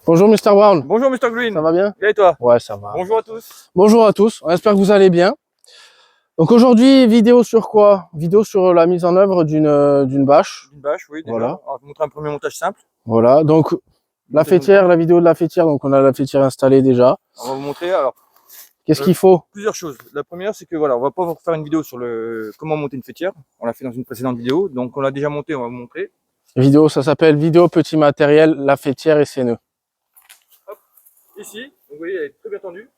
Bonjour Mr Brown. Bonjour Mr Green. Ça va bien? Et toi? Ouais, ça va. Bonjour à tous. Bonjour à tous, on espère que vous allez bien. Donc aujourd'hui, vidéo sur quoi? Vidéo sur la mise en œuvre d'une bâche. Une bâche, oui, déjà. Voilà. On va vous montrer un premier montage simple. Voilà, donc la fêtière, la vidéo de la fêtière, donc on a la fêtière installée déjà. On va vous montrer alors Qu'est-ce qu'il faut? plusieurs choses. La première, c'est que voilà, on va pas vous faire une vidéo sur le comment monter une fêtière. On l'a fait dans une précédente vidéo, donc on l'a déjà monté, on va vous montrer. Vidéo, ça s'appelle vidéo petit matériel, la fêtière et ses nœuds. Hop, ici, vous voyez, elle est très bien tendue.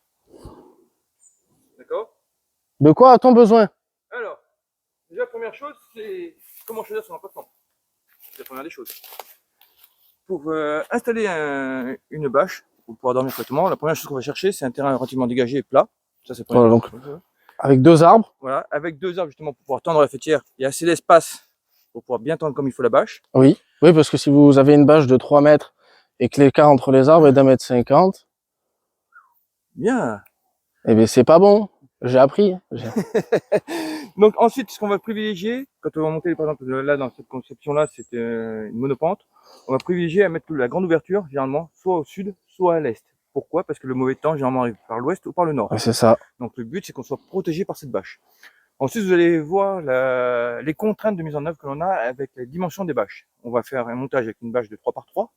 D'accord? De quoi a-t-on besoin? Alors, déjà, la première chose, c'est comment choisir son emplacement. C'est la première des choses. Pour installer une bâche, pour pouvoir dormir correctement, la première chose qu'on va chercher, c'est un terrain relativement dégagé et plat. Ça, c'est Voilà, donc avec deux arbres. Voilà, avec deux arbres justement pour pouvoir tendre la fêtière. Il y a assez d'espace pour pouvoir bien tendre comme il faut la bâche. Oui, oui, parce que si vous avez une bâche de 3 mètres et que l'écart entre les arbres est d'1,50 m, Bien. eh bien c'est pas bon. J'ai appris. Donc ensuite, ce qu'on va privilégier, quand on va monter par exemple là dans cette conception-là, c'est une monopente, on va privilégier à mettre la grande ouverture, généralement, soit au sud, soit à l'est. Pourquoi? Parce que le mauvais temps, généralement, arrive par l'ouest ou par le nord. Ouais, c'est ça. Donc le but, c'est qu'on soit protégé par cette bâche. Ensuite, vous allez voir les contraintes de mise en œuvre que l'on a avec les dimensions des bâches. On va faire un montage avec une bâche de 3 par 3.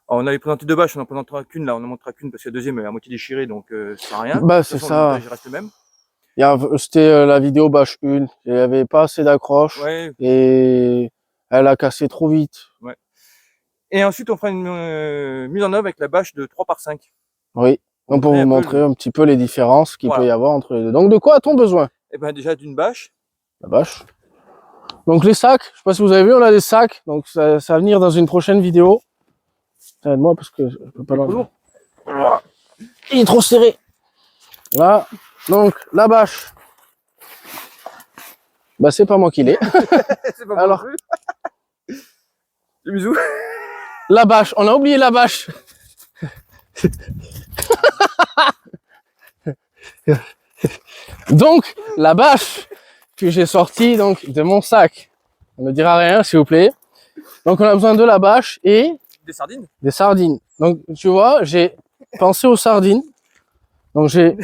Alors, on avait présenté deux bâches, on n'en présentera qu'une là, on n'en montrera qu'une parce que la deuxième est à moitié déchirée, donc ça sert à rien. Bah c'est ça. Le montage reste le même. C'était la vidéo bâche 1. Il n'y avait pas assez d'accroche Ouais. et elle a cassé trop vite. Ouais. Et ensuite, on fera une mise en œuvre avec la bâche de 3 par 5. Oui, donc pour vous montrer un petit peu les différences qu'il peut y avoir entre les deux. Donc de quoi a-t-on besoin? Eh bien déjà d'une bâche. La bâche. Donc les sacs, je sais pas si vous avez vu, on a des sacs, donc ça va venir dans une prochaine vidéo. Aide-moi parce que je peux pas l'enlever. Il est trop serré. Là, donc la bâche. Bah c'est pas moi qui l'ai. C'est pas alors. Des bisous. La bâche, on a oublié la bâche. Donc la bâche que j'ai sortie donc de mon sac. On ne dira rien s'il vous plaît. Donc on a besoin de la bâche et des sardines. Des sardines. Donc tu vois, j'ai pensé aux sardines. Donc j'ai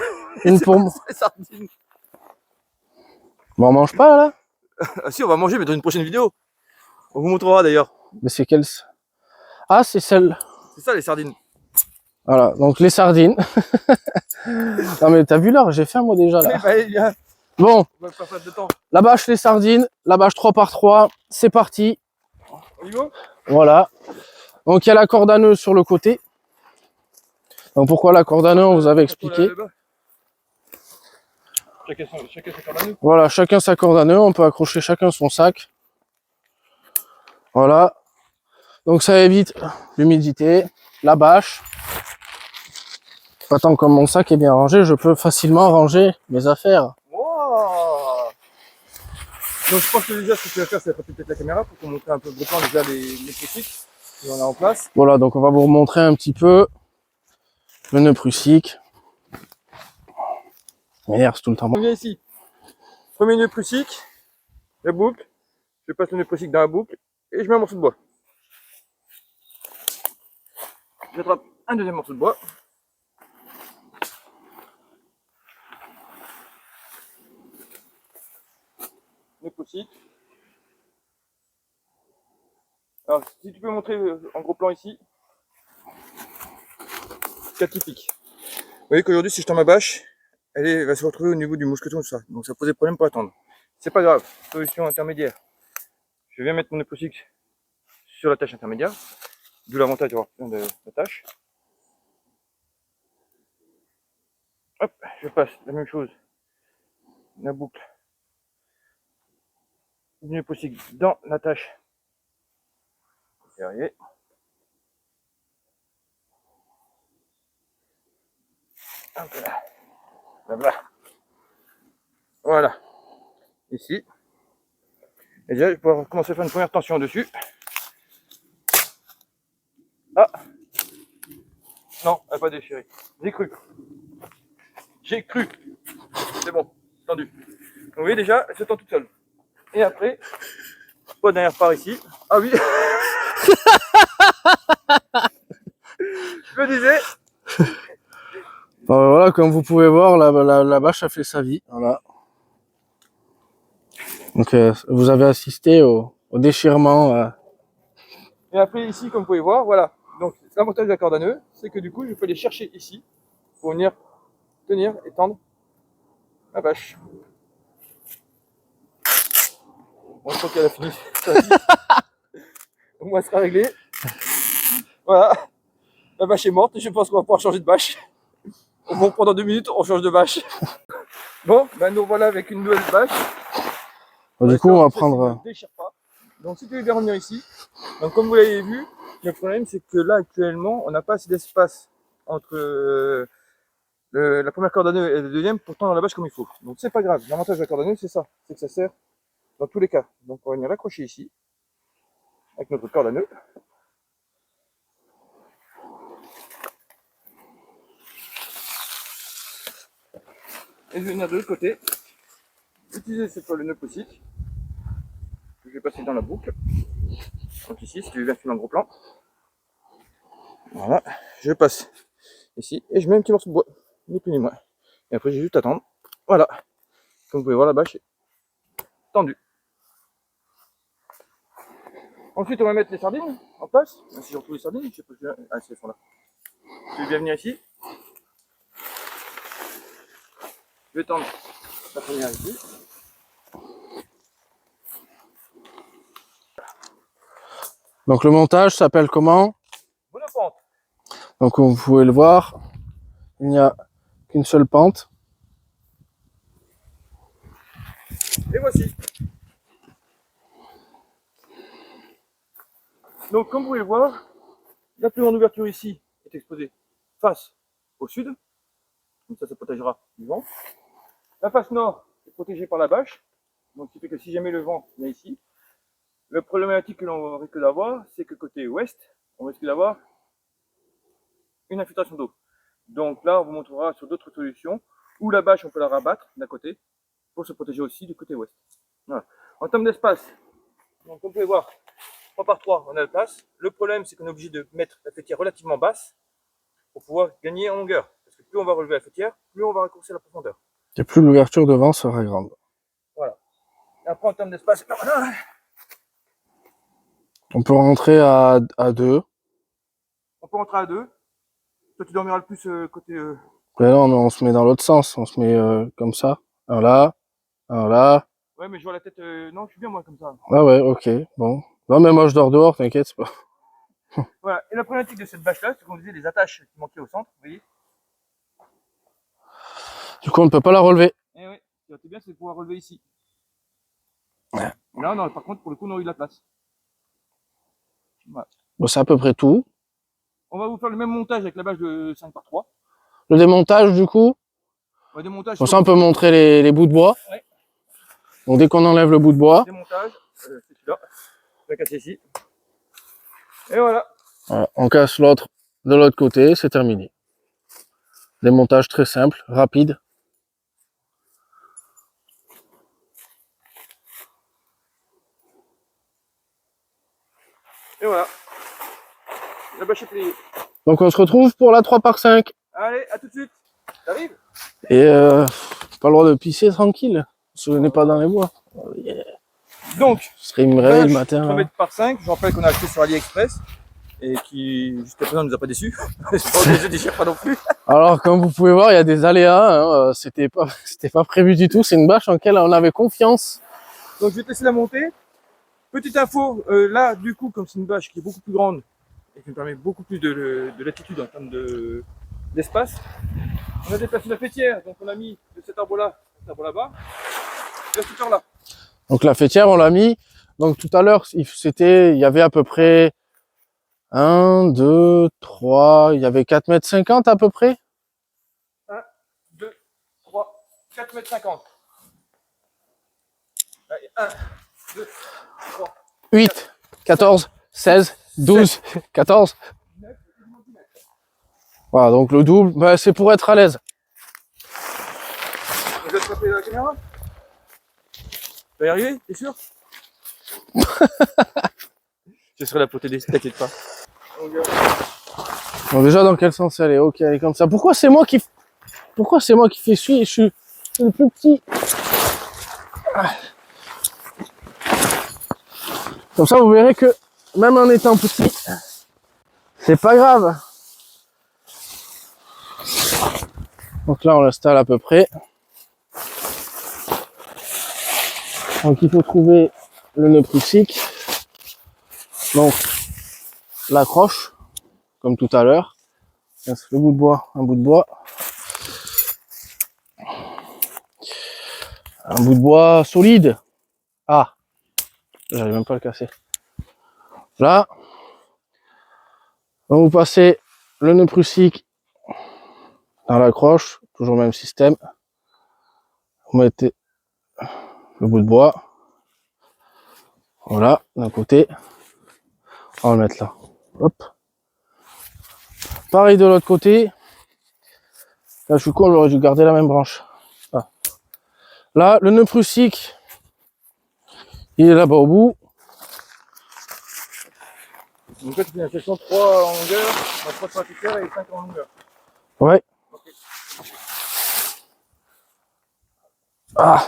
une pour moi. Sardines. Mais on mange pas là? Ah si, on va manger mais dans une prochaine vidéo. On vous montrera d'ailleurs. Mais c'est quelle? Ah, c'est celle. C'est ça les sardines. Voilà, donc les sardines. Non mais t'as vu l'heure, j'ai faim moi déjà là. Bon, on va pas perdre de temps. La bâche, les sardines, la bâche 3 par 3, c'est parti. On y va? Voilà. Donc il y a la corde à nœud sur le côté. Donc pourquoi la corde à nœud, on vous avait expliqué. Chacun sa corde à nœud. Voilà, chacun sa corde à nœud, on peut accrocher chacun son sac. Voilà. Donc ça évite l'humidité, la bâche. Attends, comme mon sac est bien rangé, je peux facilement ranger mes affaires. Wow. Donc je pense que déjà ce que tu vas faire, c'est prêter peut-être la caméra pour qu'on montre un peu gros plan déjà les prussiques qu'on a en place. Voilà, donc on va vous montrer un petit peu le nœud prussique. M'énerve tout le temps. On vient ici. Premier nœud prussique, la boucle. Je passe le nœud prussique dans la boucle et je mets un morceau de bois. J'attrape un deuxième morceau de bois. Nœud prussique. Alors, si tu peux montrer en gros plan ici, cas typique. Vous voyez qu'aujourd'hui, si je tends ma bâche, elle va se retrouver au niveau du mousqueton, tout ça. Donc, ça pose des problèmes pour attendre. C'est pas grave. Solution intermédiaire. Je viens mettre mon nœud prussique sur la tâche intermédiaire. D'où l'avantage d'avoir plein de tâches. Hop, je passe la même chose. La boucle du nœud prussique dans la tâche derrière. Hop là. Là-bas. Voilà. Ici. Et déjà, je vais pouvoir commencer à faire une première tension dessus. Ah. Non, elle n'a pas déchiré. J'ai cru. J'ai cru. C'est bon, tendu. Donc, vous voyez déjà, elle se tend toute seule. Et après, pas dernière part ici. Ah oui. Je me disais. Voilà, comme vous pouvez voir, la bâche a fait sa vie. Voilà. Donc, vous avez assisté au déchirement. Et après ici, comme vous pouvez voir, voilà. Donc l'avantage de la corde à nœud, c'est que du coup, je peux les chercher ici pour venir tenir et tendre la bâche. Bon, je crois qu'elle a fini. Au moins, elle sera réglée. Voilà. La bâche est morte et je pense qu'on va pouvoir changer de bâche. Bon, pendant 2 minutes, on change de bâche. Bon, ben nous voilà avec une nouvelle bâche. Du coup, on va Ça prendre. ne déchire pas. Donc si tu veux bien revenir ici, donc comme vous l'avez vu, le problème c'est que là actuellement, on n'a pas assez d'espace entre la première corde à nœud et la deuxième pour tendre la bâche comme il faut. Donc c'est pas grave. L'avantage de la corde à nœud, c'est ça, c'est que ça sert dans tous les cas. Donc on va venir l'accrocher ici avec notre corde à nœud. Et je vais venir de l'autre côté, utiliser cette fois le nœud possible. Je vais passer dans la boucle. Donc ici, si tu veux bien filmer en gros plan. Voilà, je passe ici et je mets un petit morceau de bois, ni plus ni moins. Et après j'ai juste à tendre. Voilà, comme vous pouvez voir la bâche est tendue. Ensuite on va mettre les sardines en place. Si je retrouve les sardines, je sais pas si ah, elles sont là. Je vais bien venir ici. Je vais tendre la première ici. Donc, le montage s'appelle comment? Monopente. Donc, comme vous pouvez le voir, il n'y a qu'une seule pente. Et voici. Donc comme vous pouvez le voir, la plus grande ouverture ici est exposée face au sud. Donc ça protégera du vent. La face nord est protégée par la bâche. Donc ce qui fait que si jamais le vent vient ici, le problématique que l'on risque d'avoir, c'est que côté ouest, on risque d'avoir une infiltration d'eau. Donc là, on vous montrera sur d'autres solutions où la bâche, on peut la rabattre d'un côté pour se protéger aussi du côté ouest. Voilà. En termes d'espace, donc comme vous pouvez voir, 3 par 3, on a la place. Le problème, c'est qu'on est obligé de mettre la faîtière relativement basse pour pouvoir gagner en longueur. Parce que plus on va relever la faîtière, plus on va raccourcir la profondeur. Et plus l'ouverture devant sera grande. Voilà. Et après, en termes d'espace, On peut rentrer à 2. on peut rentrer à 2. Toi, tu dormiras le plus côté... Mais là, on se met dans l'autre sens. On se met comme ça. Un là, un là. Ouais, mais je vois la tête... Non, je suis bien moi comme ça. Ah ouais, ok, bon. Non, mais moi, je dors dehors, t'inquiète, c'est pas. Voilà. Et la problématique de cette bâche-là, c'est qu'on disait les attaches qui manquaient au centre, vous voyez. Du coup, on ne peut pas la relever. Eh oui, ce qui aurait été bien, c'est de pouvoir relever ici. Ouais. Là, non, par contre, pour le coup, on a eu de la place. Voilà. Bon, c'est à peu près tout. On va vous faire le même montage avec la bâche de 5 par 3. Le démontage, du coup. Ouais, démontage. Comme ça, on peut montrer les bouts de bois. Ouais. Donc, dès qu'on enlève le bout de bois. Démontage, c'est celui-là. Je vais casser ici. Et voilà. Voilà, on casse l'autre de l'autre côté, c'est terminé. Démontage très simple, rapide. Et voilà. La bâche est pliée. Donc, on se retrouve pour la 3 par 5. Allez, à tout de suite. T'arrives? Et pas le droit de pisser tranquille. Si on n'est pas dans les bois. Oh, yeah. Donc, Je serais me réveiller le bâche matin. 3 mètres par 5. Je rappelle qu'on a acheté sur AliExpress et qui, jusqu'à présent, ne nous a pas déçus. Je ne déchire pas non plus. Alors, comme vous pouvez voir, il y a des aléas. Hein. C'était pas prévu du tout. C'est une bâche en laquelle on avait confiance. Donc, je vais te laisser la monter. Petite info, là, du coup, comme c'est une bâche qui est beaucoup plus grande et qui nous permet beaucoup plus de latitude en termes d'espace, on a déplacé la faîtière. Donc, on a mis de cet arbre-là, cet arbre là-bas, et cet arbre là. Donc, la faîtière, on l'a mis. Donc, tout à l'heure, il y avait à peu près 1, 2, 3, il y avait 4,50 m à peu près. 1, 2, 3, 4,50 m. Allez, 1, 2, 3, 8, 14, 16, 12, 14. 9, 10 cm. Voilà, donc le double, bah, c'est pour être à l'aise. Je vais attraper la caméra. Tu vas y arriver, t'es sûr? Je serai là pour t'aider, t'inquiète pas. Bon, déjà, dans quel sens elle est? Ok, elle est comme ça. Pourquoi c'est moi qui fais suivre? Je suis le plus petit. Comme ça, vous verrez que même en étant petit, c'est pas grave. Donc là, on l'installe à peu près. Donc il faut trouver le nœud prussique. Donc l'accroche, comme tout à l'heure. Le bout de bois, un bout de bois. Un bout de bois solide. Ah, j'arrive même pas à le casser. Là, donc vous passez le nœud prussique dans l'accroche, toujours le même système. Vous mettez le bout de bois. Voilà, d'un côté. On va le mettre là. Hop. Pareil de l'autre côté. Là, je suis con, j'aurais dû garder la même branche. Ah. Là, le nœud prussique, il est là-bas au bout. Donc là, tu fais une section 3 en longueur, 3 sur la piqueur et 5 en longueur. Ouais. Okay. Ah.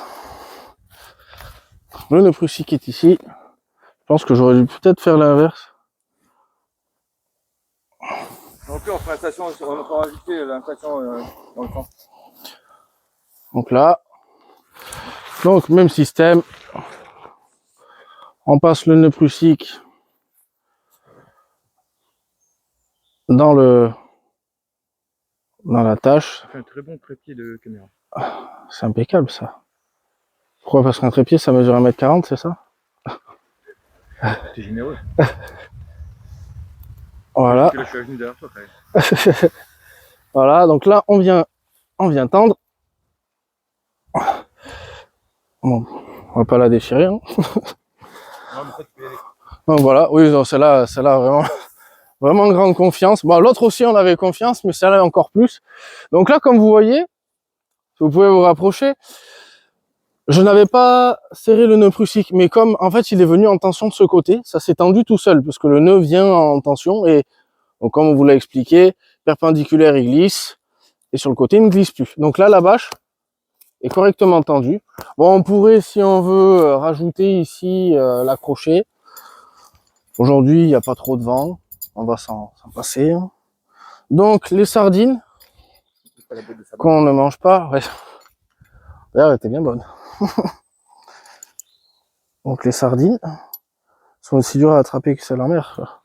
Le nœud prussique est ici. Je pense que j'aurais dû peut-être faire l'inverse. Donc là, on fera l'instation, on va rajouter l'instation dans le sens. Donc là. Donc, même système. On passe le nœud prussique dans la tâche. Ça fait un très bon trépied de caméra. C'est impeccable ça. Pourquoi? Parce qu'un trépied ça mesure 1m40, c'est ça? T'es généreux. Voilà. Là, je suis à genoux derrière toi, quand même. Voilà, donc là on vient tendre. Bon, on va pas la déchirer. Hein. Non, mais ça, tu peux y aller. Donc voilà, oui, celle-là vraiment grande confiance. Bon, l'autre aussi on avait confiance, mais celle-là encore plus. Donc là, comme vous voyez, si vous pouvez vous rapprocher, je n'avais pas serré le nœud prussique, mais comme en fait il est venu en tension de ce côté, ça s'est tendu tout seul, parce que le nœud vient en tension, et donc comme on vous l'a expliqué, perpendiculaire il glisse, et sur le côté il ne glisse plus. Donc là la bâche est correctement tendue. Bon, on pourrait, si on veut, rajouter ici l'accrocher. Aujourd'hui il n'y a pas trop de vent, on va s'en passer. Donc les sardines qu'on ne mange pas, ouais. D'ailleurs elle était bien bonne. Donc les sardines sont aussi dures à attraper que celles en mer.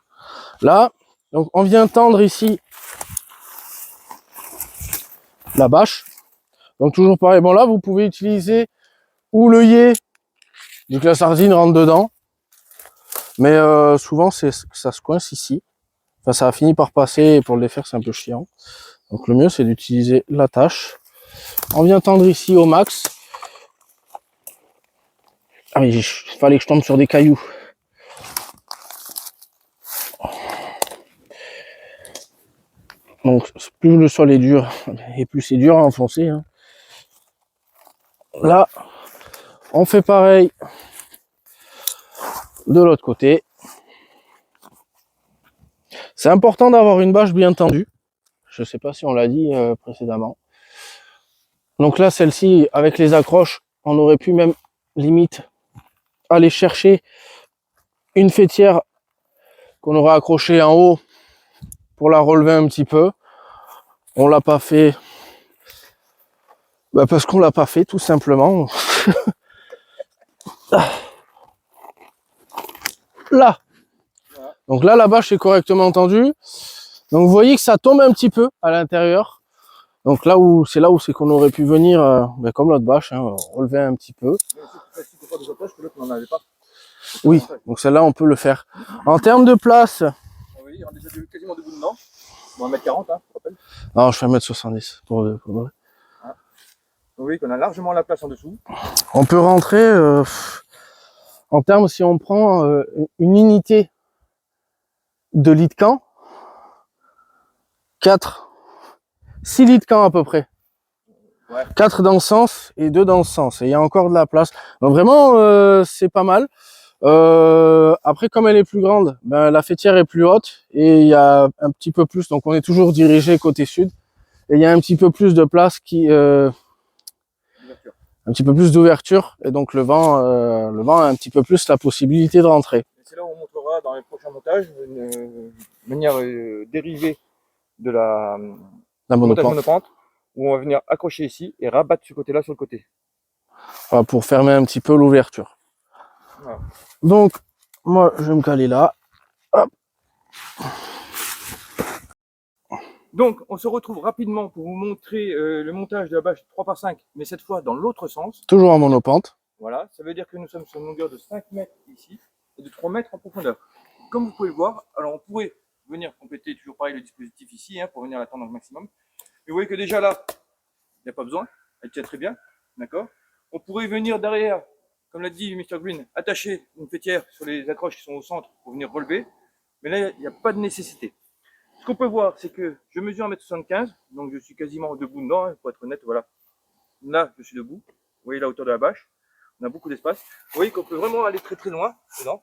Là, donc on vient tendre ici la bâche. Donc toujours pareil. Bon là, vous pouvez utiliser ou l'œillet, vu que la sardine rentre dedans. Mais souvent, ça se coince ici. Enfin, ça a fini par passer, et pour le défaire, c'est un peu chiant. Donc le mieux, c'est d'utiliser l'attache. On vient tendre ici au max. Ah oui, il fallait que je tombe sur des cailloux. Donc plus le sol est dur, et plus c'est dur à enfoncer. Hein. Là, on fait pareil de l'autre côté. C'est important d'avoir une bâche bien tendue. Je ne sais pas si on l'a dit précédemment. Donc là, celle-ci, avec les accroches, on aurait pu même limite aller chercher une fêtière qu'on aurait accrochée en haut pour la relever un petit peu. On l'a pas fait parce qu'on l'a pas fait tout simplement. Là. Donc là, la bâche est correctement tendue. Donc vous voyez que ça tombe un petit peu à l'intérieur. Donc là où c'est qu'on aurait pu venir, comme l'autre bâche, hein, relever un petit peu. Oui, donc celle-là on peut le faire. En termes de place. Oui, on est déjà quasiment debout dedans. Bon, 1m40, hein, je rappelle. Non, je fais 1m70 pour Ah. Oui, qu'on a largement la place en dessous. On peut rentrer en termes, si on prend une unité de lit de camp, 6 lits de camp à peu près. Ouais. 4 dans ce sens et 2 dans ce sens. Et il y a encore de la place. Donc vraiment, c'est pas mal. Après, comme elle est plus grande, ben, la fêtière est plus haute et il y a un petit peu plus, donc on est toujours dirigé côté sud, et il y a un petit peu plus de place un petit peu plus d'ouverture, et donc le vent a un petit peu plus la possibilité de rentrer. C'est là où on montrera dans les prochains montages une manière dérivée de la montage monopente, où on va venir accrocher ici et rabattre ce côté-là sur le côté. Voilà, pour fermer un petit peu l'ouverture. Voilà. Donc, moi, je vais me caler là. Hop. Donc, on se retrouve rapidement pour vous montrer le montage de la bâche 3x5, mais cette fois dans l'autre sens. Toujours en monopente. Voilà, ça veut dire que nous sommes sur une longueur de 5 mètres ici et de 3 mètres en profondeur. Comme vous pouvez le voir, alors on pourrait venir compléter toujours pareil le dispositif ici pour venir l'atteindre au maximum. Mais vous voyez que déjà là, il n'y a pas besoin, elle tient très bien, d'accord. On pourrait venir derrière, comme l'a dit Mr Green, attacher une fêtière sur les accroches qui sont au centre pour venir relever, mais là il n'y a pas de nécessité. Ce qu'on peut voir, c'est que je mesure 1m75, donc je suis quasiment debout dedans, pour être honnête, voilà. Là, je suis debout, vous voyez la hauteur de la bâche, on a beaucoup d'espace. Vous voyez qu'on peut vraiment aller très très loin dedans,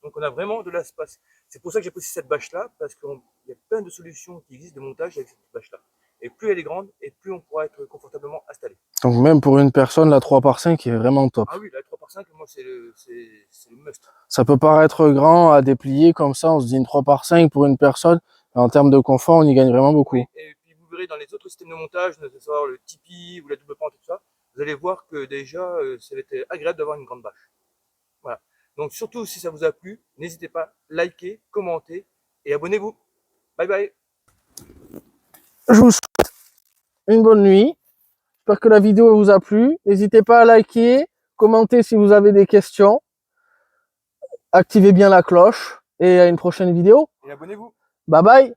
donc on a vraiment de l'espace. C'est pour ça que j'ai pris cette bâche-là, parce qu'il y a plein de solutions qui existent de montage avec cette bâche-là. Et plus elle est grande, et plus on pourra être confortablement installé. Donc même pour une personne, la 3x5 est vraiment top. Ah oui, la 3x5, moi c'est le must. Ça peut paraître grand à déplier comme ça, on se dit une 3x5 pour une personne, mais en termes de confort, on y gagne vraiment beaucoup. Oui, et puis vous verrez dans les autres systèmes de montage, notamment le Tipeee ou la double pente et tout ça, vous allez voir que déjà, ça va être agréable d'avoir une grande bâche. Voilà. Donc surtout si ça vous a plu, n'hésitez pas, likez, commentez et abonnez-vous. Bye bye. Je vous souhaite une bonne nuit. J'espère que la vidéo vous a plu. N'hésitez pas à liker, commenter si vous avez des questions. Activez bien la cloche et à une prochaine vidéo. Et abonnez-vous. Bye bye.